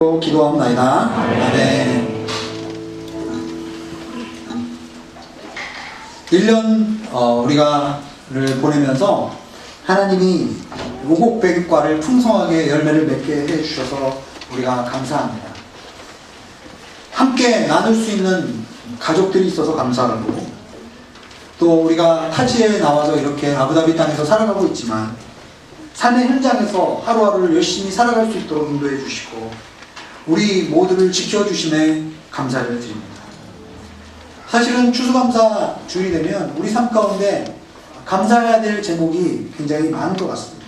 기도합나이다. 아멘. 1년 우리가를 보내면서 하나님이 오곡백과를 풍성하게 열매를 맺게 해주셔서 우리가 감사합니다. 함께 나눌 수 있는 가족들이 있어서 감사하고, 또 우리가 타지에 나와서 이렇게 아부다비 땅에서 살아가고 있지만 삶의 현장에서 하루하루를 열심히 살아갈 수 있도록 인도해 주시고 우리 모두를 지켜주심에 감사를 드립니다. 사실은 추수감사 주일이 되면 우리 삶 가운데 감사해야 될 제목이 굉장히 많은 것 같습니다.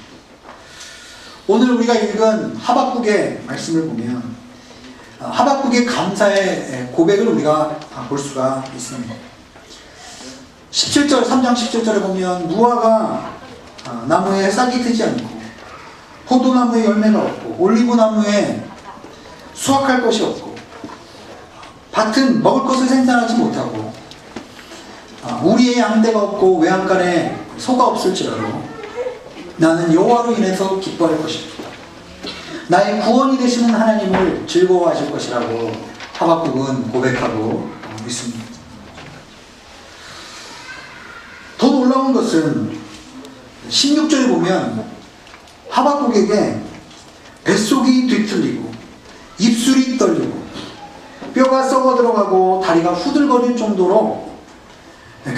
오늘 우리가 읽은 하박국의 말씀을 보면 하박국의 감사의 고백을 우리가 볼 수가 있습니다. 17절, 3장 17절에 보면 무화과 나무에 싹이 트지 않고 포도나무에 열매가 없고 올리브나무에 수확할 것이 없고 밭은 먹을 것을 생산하지 못하고 우리의 양떼가 없고 외양간에 소가 없을지라도 나는 여호와로 인해서 기뻐할 것이다. 나의 구원이 되시는 하나님을 즐거워하실 것이라고 하박국은 고백하고 있습니다. 더 놀라운 것은 16절에 보면 하박국에게 뱃속이 뒤틀리고 입술이 떨리고 뼈가 썩어 들어가고 다리가 후들거릴 정도로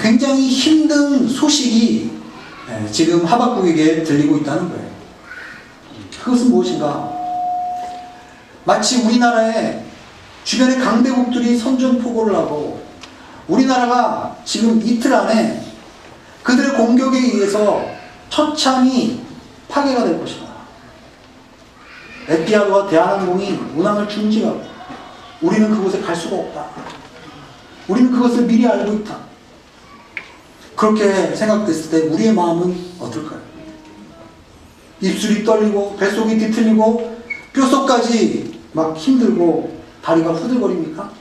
굉장히 힘든 소식이 지금 하박국에게 들리고 있다는 거예요. 그것은 무엇인가? 마치 우리나라의 주변의 강대국들이 선전포고를 하고 우리나라가 지금 이틀 안에 그들의 공격에 의해서 처참히 파괴가 될 것이다. 에티하드와 대한항공이 운항을 중지하고 우리는 그곳에 갈 수가 없다. 우리는 그것을 미리 알고 있다. 그렇게 생각됐을 때 우리의 마음은 어떨까요? 입술이 떨리고 뱃속이 뒤틀리고 뼛속까지 막 힘들고 다리가 후들거립니까?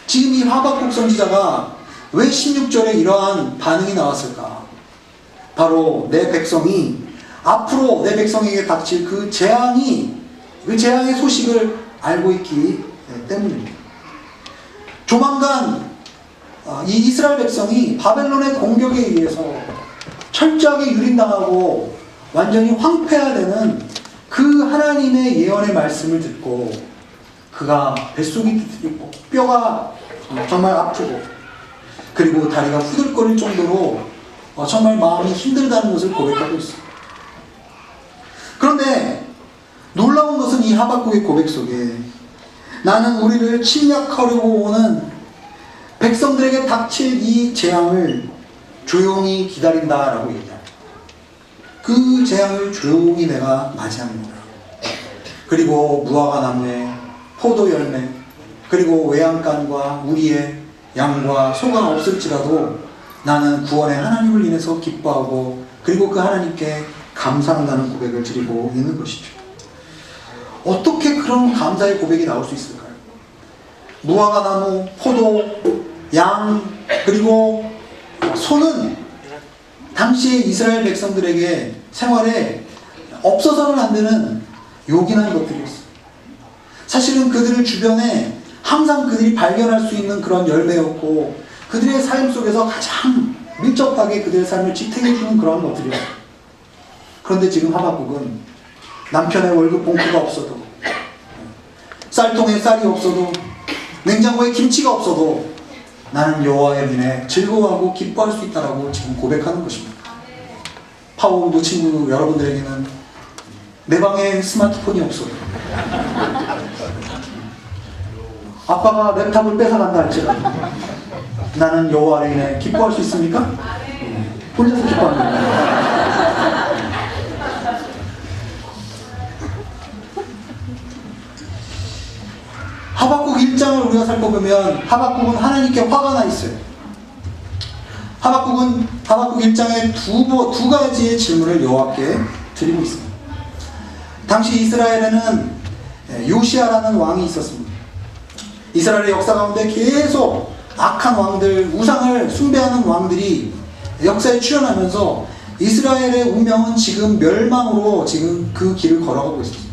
지금 이 하박국 선지자가 왜 16절에 이러한 반응이 나왔을까? 바로 내 백성이 앞으로 내 백성에게 닥칠 그 재앙의 소식을 알고 있기 때문입니다. 조만간 이 이스라엘 백성이 바벨론의 공격에 의해서 철저하게 유린당하고 완전히 황폐화되는 그 하나님의 예언의 말씀을 듣고 그가 뱃속이 뒤틀리고 뼈가 정말 아프고 그리고 다리가 후들거릴 정도로 정말 마음이 힘들다는 것을 고백하고 있습니다. 그런데 놀라운 것은 이 하박국의 고백 속에 나는 우리를 침략하려고 오는 백성들에게 닥칠 이 재앙을 조용히 기다린다라고 얘기합니다. 그 재앙을 조용히 내가 맞이합니다. 그리고 무화과 나무에 포도 열매 그리고 외양간과 우리의 양과 소가 없을지라도 나는 구원의 하나님을 인해서 기뻐하고 그리고 그 하나님께 감사한다는 고백을 드리고 있는 것이죠. 어떻게 그런 감사의 고백이 나올 수 있을까요? 무화과 나무, 포도, 양, 그리고 소는 당시의 이스라엘 백성들에게 생활에 없어서는 안 되는 요긴한 것들이었어요. 사실은 그들 주변에 항상 그들이 발견할 수 있는 그런 열매였고 그들의 삶 속에서 가장 밀접하게 그들의 삶을 지탱해주는 그런 것들이었어요. 그런데 지금 하박국은 남편의 월급 봉투가 없어도 쌀통에 쌀이 없어도 냉장고에 김치가 없어도 나는 여호와의 은혜에 즐거워하고 기뻐할 수 있다라고 지금 고백하는 것입니다. 파워우드 친구 여러분들에게는 내 방에 스마트폰이 없어도 아빠가 랩탑을 뺏어간다 할지라도 나는 여호와의 은혜에 기뻐할 수 있습니까? 혼자서 기뻐합니다. 하박국 1장을 우리가 살펴보면 하박국은 하나님께 화가 나 있어요. 하박국 1장에 두 가지의 질문을 여호와께 드리고 있습니다. 당시 이스라엘에는 요시아라는 왕이 있었습니다. 이스라엘의 역사 가운데 계속 악한 왕들, 우상을 숭배하는 왕들이 역사에 출현하면서 이스라엘의 운명은 지금 멸망으로 지금 그 길을 걸어가고 있습니다.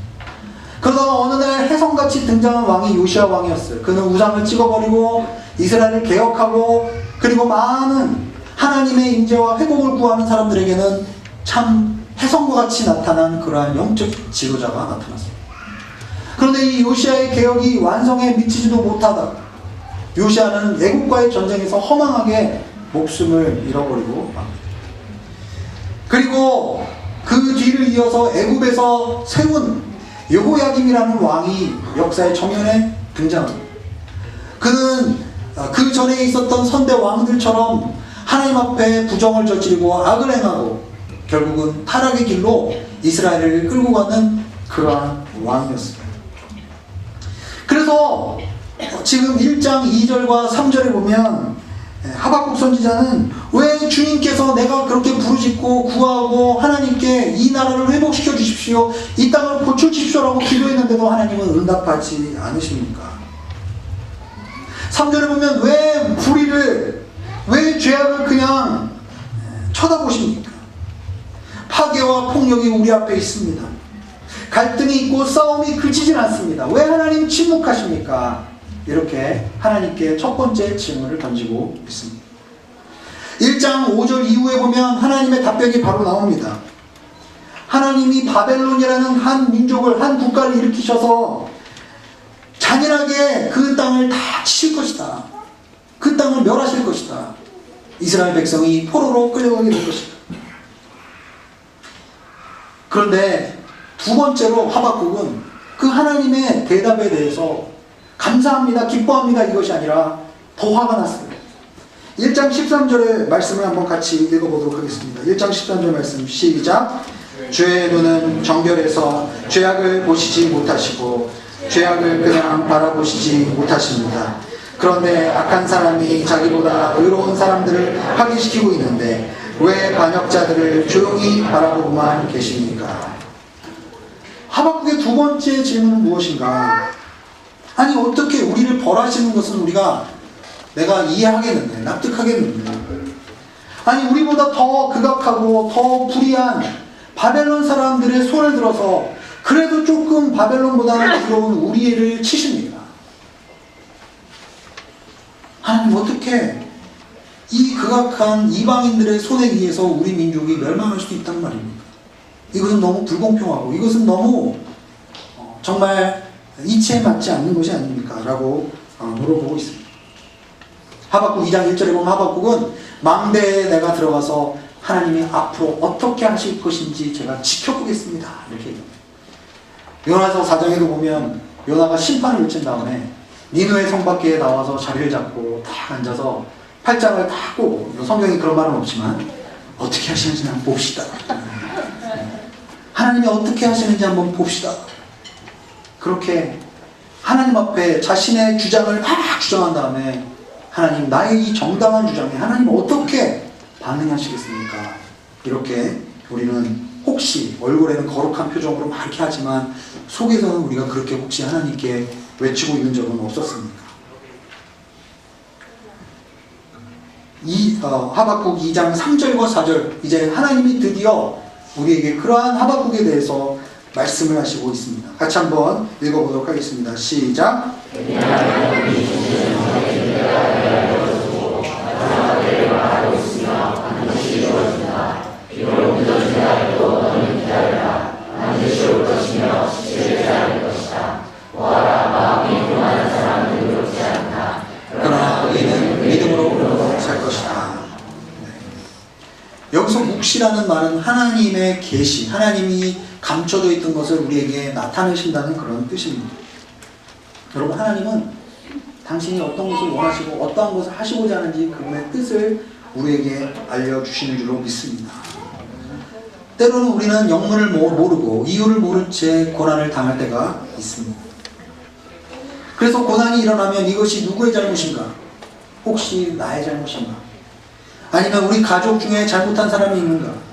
그러다가 어느 날 혜성같이 등장한 왕이 요시야 왕이었어요. 그는 우상을 찍어버리고 이스라엘을 개혁하고 그리고 많은 하나님의 임재와 회복을 구하는 사람들에게는 참 혜성과 같이 나타난 그러한 영적 지도자가 나타났습니다. 그런데 이 요시야의 개혁이 완성에 미치지도 못하다 요시야는 애국과의 전쟁에서 허망하게 목숨을 잃어버리고 맙니다. 그리고 그 뒤를 이어서 애굽에서 세운 여호야김이라는 왕이 역사의 정면에 등장합니다. 그는 그 전에 있었던 선대 왕들처럼 하나님 앞에 부정을 저지르고 악을 행하고 결국은 타락의 길로 이스라엘을 끌고 가는 그러한 왕이었습니다. 그래서 지금 1장 2절과 3절에 보면 하박국 선지자는 왜 주님께서 내가 그렇게 부르짖고 구하고 하나님께 이 나라를 회복시켜 주십시오, 이 땅을 고쳐 주십시오라고 기도했는데도 하나님은 응답하지 않으십니까? 3절에 보면 왜 불의를, 왜 죄악을 그냥 쳐다보십니까? 파괴와 폭력이 우리 앞에 있습니다. 갈등이 있고 싸움이 그치질 않습니다. 왜 하나님 침묵하십니까? 이렇게 하나님께 첫 번째 질문을 던지고 있습니다. 1장 5절 이후에 보면 하나님의 답변이 바로 나옵니다. 하나님이 바벨론이라는 한 민족을, 한 국가를 일으키셔서 잔인하게 그 땅을 다 치실 것이다. 그 땅을 멸하실 것이다. 이스라엘 백성이 포로로 끌려가게 될 것이다. 그런데 두 번째로 하박국은 그 하나님의 대답에 대해서 감사합니다, 기뻐합니다 이것이 아니라 더 화가 났습니다. 1장 13절의 말씀을 한번 같이 읽어보도록 하겠습니다. 1장 13절 말씀 시작. 주의 눈은 정결해서 죄악을 보시지 못하시고 죄악을 그냥 바라보시지 못하십니다. 그런데 악한 사람이 자기보다 의로운 사람들을 파괴시키고 있는데 왜 반역자들을 조용히 바라보고만 계십니까? 하박국의 두 번째 질문은 무엇인가? 아니 어떻게 우리를 벌하시는 것은 내가 이해하겠는데, 납득하겠는데, 아니 우리보다 더 극악하고 더 불의한 바벨론 사람들의 손을 들어서 그래도 조금 바벨론보다는 부러운 우리를 치십니다. 하나님 어떻게 이 극악한 이방인들의 손에 의해서 우리 민족이 멸망할 수도 있단 말입니까? 이것은 너무 불공평하고 이것은 너무 정말 이치에 맞지 않는 것이 아닙니까? 라고 물어보고 있습니다. 하박국 2장 1절에 보면 하박국은 망대에 내가 들어가서 하나님이 앞으로 어떻게 하실 것인지 제가 지켜보겠습니다 이렇게 얘기합니다. 요나서 4장에도 보면 요나가 심판을 외친 다음에 니느웨 성 밖에 나와서 자리를 잡고 딱 앉아서 팔짱을 딱 꼬고, 성경에 그런 말은 없지만 어떻게 하시는지 한번 봅시다. 하나님이 어떻게 하시는지 한번 봅시다. 그렇게 하나님 앞에 자신의 주장을 막 주장한 다음에 하나님, 나의 이 정당한 주장에 하나님 어떻게 반응하시겠습니까? 이렇게 우리는 혹시 얼굴에는 거룩한 표정으로 막 이렇게 하지만 속에서는 우리가 그렇게 혹시 하나님께 외치고 있는 적은 없었습니까? 하박국 2장 3절과 4절, 이제 하나님이 드디어 우리에게 그러한 하박국에 대해서 말씀을 하시고 있습니다. 같이 한번 읽어보도록 하겠습니다. 시작. 그러나 우리는 믿음으로 살 것이다. 여기서 묵시라는 말은 하나님의 계시, 하나님이 감춰져 있던 것을 우리에게 나타내신다는 그런 뜻입니다. 여러분, 하나님은 당신이 어떤 것을 원하시고 어떠한 것을 하시고자 하는지 그분의 뜻을 우리에게 알려주시는 줄로 믿습니다. 때로는 우리는 영문을 모르고 이유를 모른 채 고난을 당할 때가 있습니다. 그래서 고난이 일어나면 이것이 누구의 잘못인가? 혹시 나의 잘못인가? 아니면 우리 가족 중에 잘못한 사람이 있는가?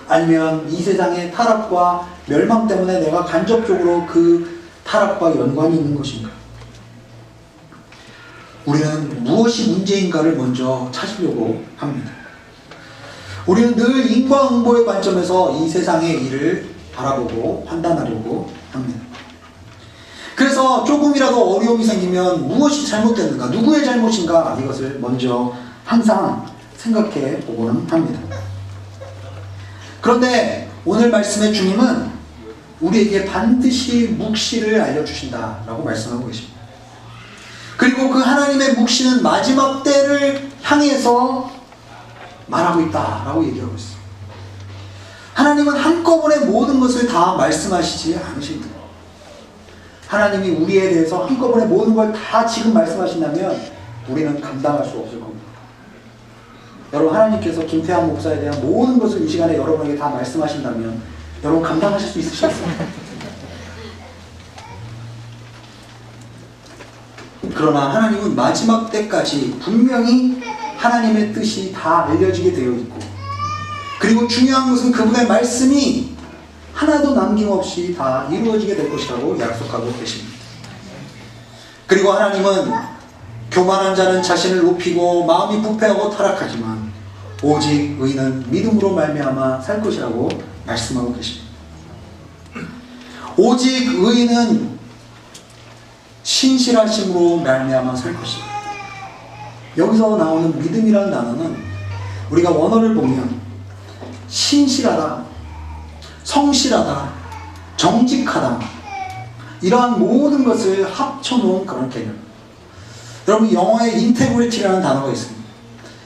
아니면 이 세상의 타락과 멸망 때문에 내가 간접적으로 그 타락과 연관이 있는 것인가? 우리는 무엇이 문제인가를 먼저 찾으려고 합니다. 우리는 늘 인과응보의 관점에서 이 세상의 일을 바라보고 판단하려고 합니다. 삶에서 조금이라도 어려움이 생기면 무엇이 잘못됐는가, 누구의 잘못인가, 이것을 먼저 항상 생각해 보고는 합니다. 그런데 오늘 말씀의 주님은 우리에게 반드시 묵시를 알려주신다라고 말씀하고 계십니다. 그리고 그 하나님의 묵시는 마지막 때를 향해서 말하고 있다라고 얘기하고 있어요. 하나님은 한꺼번에 모든 것을 다 말씀하시지 않으십니다. 하나님이 우리에 대해서 한꺼번에 모든 걸 다 지금 말씀하신다면 우리는 감당할 수 없을 겁니다. 여러분, 하나님께서 김태환 목사에 대한 모든 것을 이 시간에 여러분에게 다 말씀하신다면 여러분 감당하실 수 있으시겠어요? 그러나 하나님은 마지막 때까지 분명히 하나님의 뜻이 다 알려지게 되어 있고, 그리고 중요한 것은 그분의 말씀이 하나도 남김없이 다 이루어지게 될 것이라고 약속하고 계십니다. 그리고 하나님은 교만한 자는 자신을 높이고 마음이 부패하고 타락하지만 오직 의인은 믿음으로 말미암아 살 것이라고 말씀하고 계십니다. 오직 의인은 신실하심으로 말미암아 살 것이다. 여기서 나오는 믿음이라는 단어는 우리가 원어를 보면 신실하다, 성실하다, 정직하다, 이러한 모든 것을 합쳐놓은 그런 개념. 여러분, 영어에 인테그리티라는 단어가 있습니다.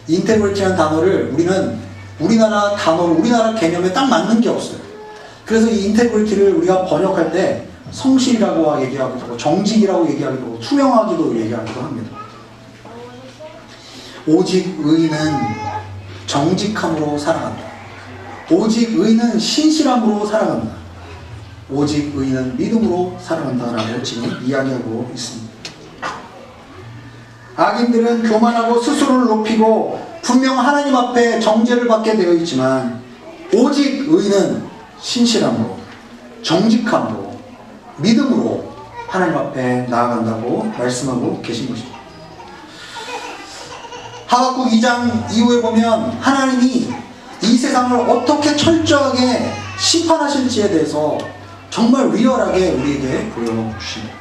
인테그리티라는 단어를 우리는 우리나라 단어로, 우리나라 개념에 딱 맞는 게 없어요. 그래서 이 인테그리티를 우리가 번역할 때 성실이라고 얘기하기도 하고, 정직이라고 얘기하기도 하고, 투명하기도 얘기하기도 합니다. 오직 의인은 정직함으로 살아간다. 오직 의인은 신실함으로 살아간다. 오직 의인은 믿음으로 살아간다라고 지금 이야기하고 있습니다. 악인들은 교만하고 스스로를 높이고 분명 하나님 앞에 정죄를 받게 되어 있지만 오직 의인은 신실함으로, 정직함으로, 믿음으로 하나님 앞에 나아간다고 말씀하고 계신 것입니다. 하박국 2장 이후에 보면 하나님이 이 세상을 어떻게 철저하게 심판하실지에 대해서 정말 리얼하게 우리에게 보여주십니다.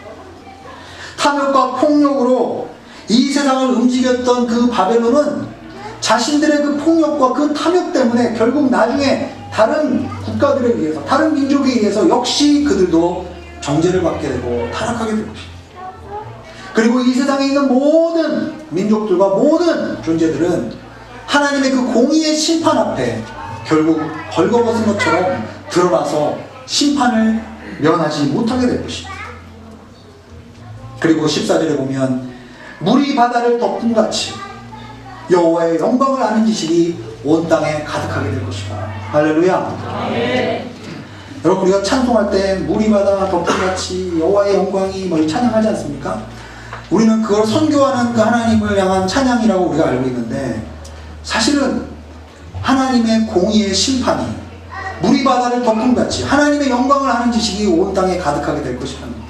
탐욕과 폭력으로 이 세상을 움직였던 그 바벨론은 자신들의 그 폭력과 그 탐욕 때문에 결국 나중에 다른 국가들에 의해서, 다른 민족에 의해서 역시 그들도 정죄를 받게 되고 타락하게 될 것입니다. 그리고 이 세상에 있는 모든 민족들과 모든 존재들은 하나님의 그 공의의 심판 앞에 결국 벌거벗은 것처럼 드러나서 심판을 면하지 못하게 될 것입니다. 그리고 14절에 보면 물이 바다를 덮음같이 여호와의 영광을 아는 지식이 온 땅에 가득하게 될 것이다. 할렐루야. 네. 여러분, 우리가 찬송할 때 물이 바다 덮음같이 여호와의 영광이 뭐 찬양하지 않습니까? 우리는 그걸 선교하는 그 하나님을 향한 찬양이라고 우리가 알고 있는데, 사실은 하나님의 공의의 심판이 물이 바다를 덮음같이 하나님의 영광을 아는 지식이 온 땅에 가득하게 될 것이라는 겁니다.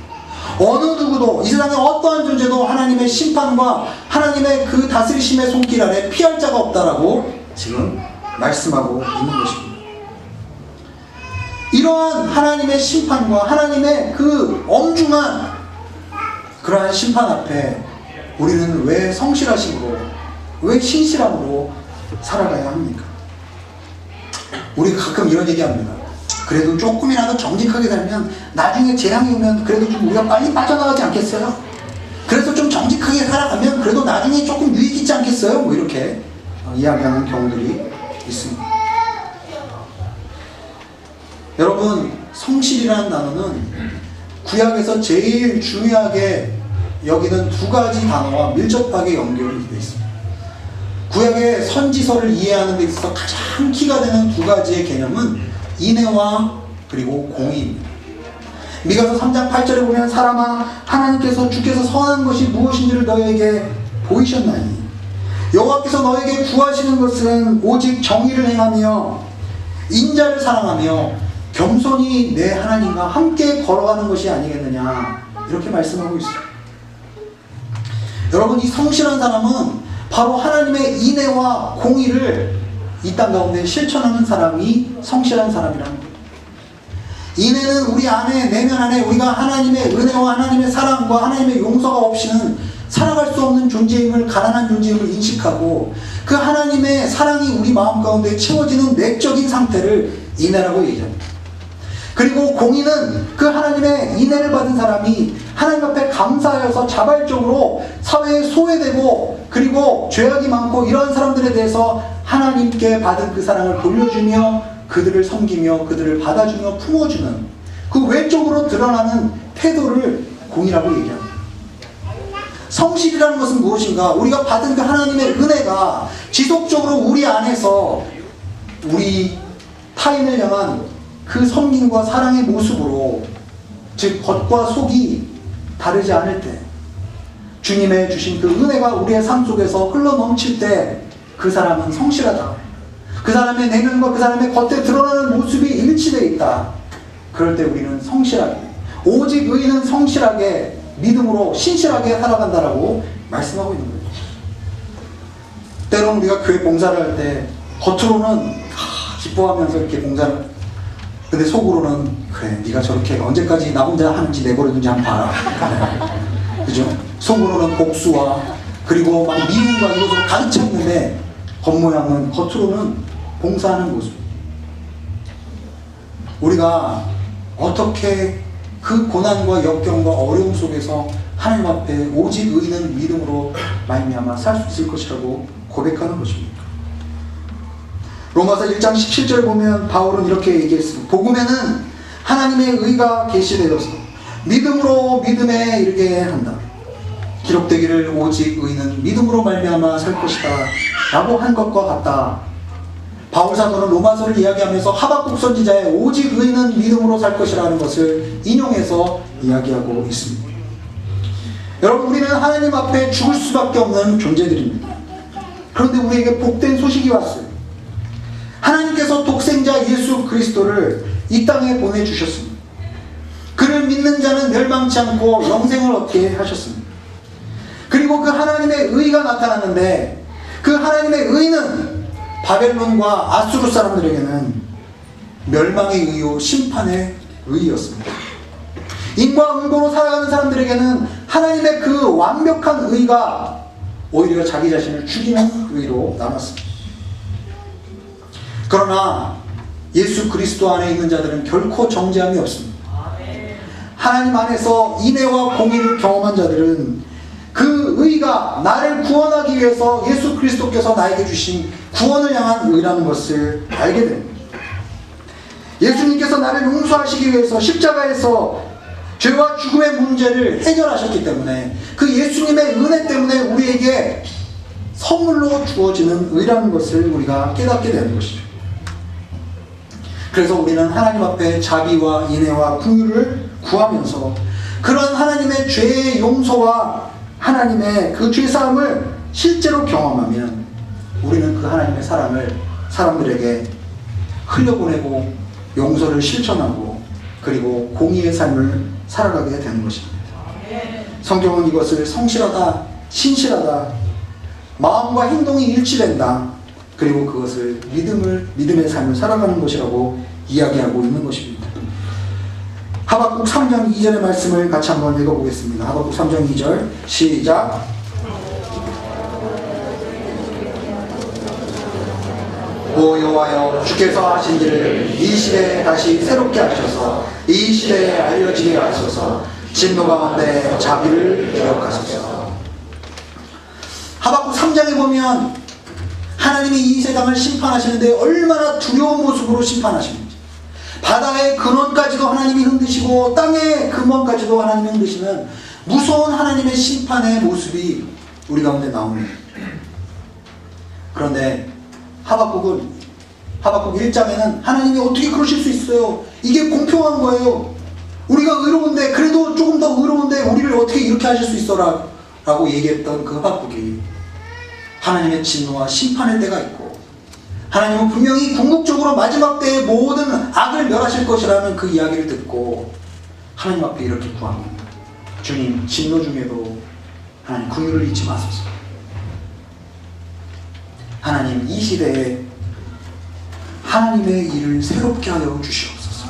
어느 누구도, 이 세상의 어떠한 존재도 하나님의 심판과 하나님의 그 다스리심의 손길 아래 피할 자가 없다라고 지금 말씀하고 있는 것입니다. 이러한 하나님의 심판과 하나님의 그 엄중한 그러한 심판 앞에 우리는 왜 성실하심으로, 왜 신실함으로 살아가야 합니까? 우리가 가끔 이런 얘기합니다. 그래도 조금이라도 정직하게 살면 나중에 재앙이 오면 그래도 좀 우리가 빨리 빠져나가지 않겠어요? 그래서 좀 정직하게 살아가면 그래도 나중에 조금 유익 있지 않겠어요? 뭐 이렇게 이야기하는 경우들이 있습니다. 여러분, 성실이라는 단어는 구약에서 제일 중요하게 여기는 두 가지 단어와 밀접하게 연결이 되어 있습니다. 구약의 선지서를 이해하는 데 있어서 가장 키가 되는 두 가지의 개념은 인애와 그리고 공의입니다. 미가서 3장 8절에 보면 사람아, 하나님께서 주께서 선한 것이 무엇인지를 너에게 보이셨나니 여호와께서 너에게 구하시는 것은 오직 정의를 행하며 인자를 사랑하며 겸손히 내 하나님과 함께 걸어가는 것이 아니겠느냐, 이렇게 말씀하고 있어요. 여러분, 이 성실한 사람은 바로 하나님의 인애와 공의를 이 땅 가운데 실천하는 사람이 성실한 사람이라는 거예요. 인내는 우리 안에, 내면 안에 우리가 하나님의 은혜와 하나님의 사랑과 하나님의 용서가 없이는 살아갈 수 없는 존재임을, 가난한 존재임을 인식하고 그 하나님의 사랑이 우리 마음 가운데 채워지는 내적인 상태를 인내라고 얘기합니다. 그리고 공의는 그 하나님의 인내를 받은 사람이 하나님 앞에 감사하여서 자발적으로 사회에 소외되고 그리고 죄악이 많고 이러한 사람들에 대해서 하나님께 받은 그 사랑을 돌려주며 그들을 섬기며 그들을 받아주며 품어주는 그 외적으로 드러나는 태도를 공의라고 얘기합니다. 성실이라는 것은 무엇인가? 우리가 받은 그 하나님의 은혜가 지속적으로 우리 안에서 우리 타인을 향한 그 섬김과 사랑의 모습으로, 즉 겉과 속이 다르지 않을 때, 주님의 주신 그 은혜가 우리의 삶 속에서 흘러넘칠 때 그 사람은 성실하다, 그 사람의 내면과 그 사람의 겉에 드러나는 모습이 일치되어 있다. 그럴 때 우리는 성실하게, 오직 의인은 성실하게 믿음으로 신실하게 살아간다라고 말씀하고 있는 거예요. 때로는 우리가 교회 봉사를 할 때 겉으로는 기뻐하면서 이렇게 봉사를, 근데 속으로는 그래 네가 저렇게 언제까지 나 혼자 하는지 내버려둔지 한번 봐라. 그죠? 속으로는 복수와 그리고 막 미움과 이것으로 가득 차 있는데 겉모양은, 겉으로는 봉사하는 모습. 우리가 어떻게 그 고난과 역경과 어려움 속에서 하나님 앞에 오직 의인은 믿음으로 말미암아 살 수 있을 것이라고 고백하는 것입니다. 로마서 1장 17절 보면 바울은 이렇게 얘기했습니다. 복음에는 하나님의 의가 계시되어서 믿음으로 믿음에 이르게 한다. 기록되기를 오직 의인은 믿음으로 말미암아 살 것이다 라고 한 것과 같다. 바울 사도는 로마서를 이야기하면서 하박국 선지자의 오직 의인은 믿음으로 살 것이라는 것을 인용해서 이야기하고 있습니다. 여러분, 우리는 하나님 앞에 죽을 수밖에 없는 존재들입니다. 그런데 우리에게 복된 소식이 왔어요. 하나님께서 독생자 예수 그리스도를 이 땅에 보내주셨습니다. 그를 믿는 자는 멸망치 않고 영생을 얻게 하셨습니다. 그리고 그 하나님의 의가 나타났는데 그 하나님의 의는 바벨론과 아수르 사람들에게는 멸망의 의요 심판의 의였습니다. 인과응보로 살아가는 사람들에게는 하나님의 그 완벽한 의가 오히려 자기 자신을 죽이는 의로 남았습니다. 그러나 예수 그리스도 안에 있는 자들은 결코 정죄함이 없습니다. 하나님 안에서 인애와 공의를 경험한 자들은 그 의가 나를 구원하기 위해서 예수 그리스도께서 나에게 주신 구원을 향한 의라는 것을 알게 됩니다. 예수님께서 나를 용서하시기 위해서 십자가에서 죄와 죽음의 문제를 해결하셨기 때문에 그 예수님의 은혜 때문에 우리에게 선물로 주어지는 의라는 것을 우리가 깨닫게 되는 것이죠. 그래서 우리는 하나님 앞에 자비와 인애와 긍휼을 구하면서 그런 하나님의 죄의 용서와 하나님의 그 죄사함을 실제로 경험하면 우리는 그 하나님의 사랑을 사람들에게 흘려보내고 용서를 실천하고 그리고 공의의 삶을 살아가게 되는 것입니다. 성경은 이것을 성실하다, 신실하다, 마음과 행동이 일치된다, 그리고 그것을 믿음의 삶을 살아가는 것이라고 이야기하고 있는 것입니다. 하박국 3장 2절의 말씀을 같이 한번 읽어보겠습니다. 하박국 3장 2절 시작. 오 여호와여, 주께서 하신 일을 이 시대에 다시 새롭게 하셔서 이 시대에 알려지게 하소서. 진노 가운데 자비를 기억하소서. 하박국 3장에 보면 하나님이 이 세상을 심판하시는데 얼마나 두려운 모습으로 심판하시는지, 바다의 근원까지도 하나님이 흔드시고 땅의 근원까지도 하나님이 흔드시는 무서운 하나님의 심판의 모습이 우리 가운데 나옵니다. 그런데 하박국 1장에는 하나님이 어떻게 그러실 수 있어요? 이게 공평한 거예요. 우리가 의로운데, 그래도 조금 더 의로운데 우리를 어떻게 이렇게 하실 수 있어라 라고 얘기했던 그 하박국이 하나님의 진노와 심판의 때가 있고 하나님은 분명히 궁극적으로 마지막 때에 모든 악을 멸하실 것이라는 그 이야기를 듣고 하나님 앞에 이렇게 구합니다. 주님, 진노 중에도 하나님 긍휼을 잊지 마소서. 하나님, 이 시대에 하나님의 일을 새롭게 하여 주시옵소서.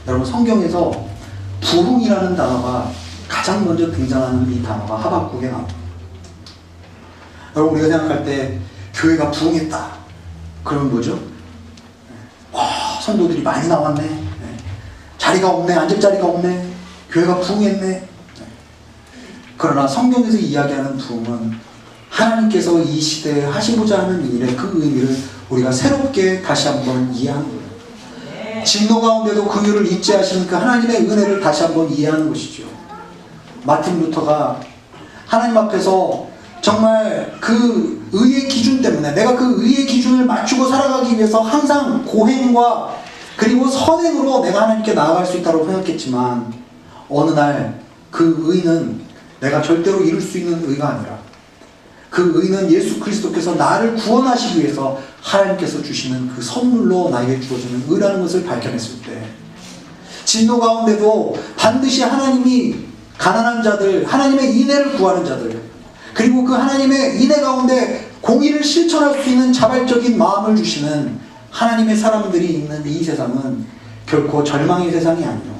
여러분, 성경에서 부흥이라는 단어가 가장 먼저 등장하는 이 단어가 하박국에 나옵니다. 여러분, 우리가 생각할 때 교회가 부흥했다 그러면 뭐죠? 와, 성도들이 많이 나왔네, 자리가 없네, 앉을 자리가 없네, 교회가 부흥했네. 그러나 성경에서 이야기하는 부흥은 하나님께서 이 시대에 하시고자 하는 일의 그 의미를 우리가 새롭게 다시 한번 이해하는 거예요. 진노 가운데도 그 일을 잊지 하시는 그 하나님의 은혜를 다시 한번 이해하는 것이죠. 마틴 루터가 하나님 앞에서 정말 그 의의 기준 때문에, 내가 그 의의 기준을 맞추고 살아가기 위해서 항상 고행과 그리고 선행으로 내가 하나님께 나아갈 수 있다고 생각했지만, 어느 날 그 의는 내가 절대로 이룰 수 있는 의가 아니라 그 의는 예수 그리스도께서 나를 구원하시기 위해서 하나님께서 주시는 그 선물로 나에게 주어지는 의라는 것을 발견했을 때, 진노 가운데도 반드시 하나님이 가난한 자들, 하나님의 인애를 구하는 자들, 그리고 그 하나님의 인애 가운데 공의를 실천할 수 있는 자발적인 마음을 주시는 하나님의 사람들이 있는 이 세상은 결코 절망의 세상이 아니요,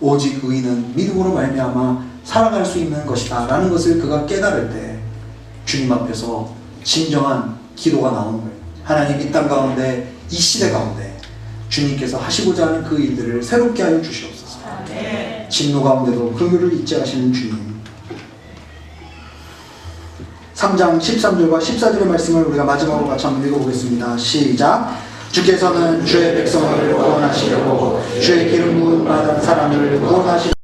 오직 의인은 믿음으로 말미암아 살아갈 수 있는 것이다 라는 것을 그가 깨달을 때 주님 앞에서 진정한 기도가 나오는 거예요. 하나님, 이 땅 가운데, 이 시대 가운데 주님께서 하시고자 하는 그 일들을 새롭게 하여 주시옵소서. 진노 가운데도 그 일을 잊지 하시는 주님. 3장 13절과 14절의 말씀을 우리가 마지막으로 같이 한번 읽어보겠습니다. 시작. 주께서는 주의 백성을 구원하시려고 주의 기름 부음 받은 사람을 구원하시려고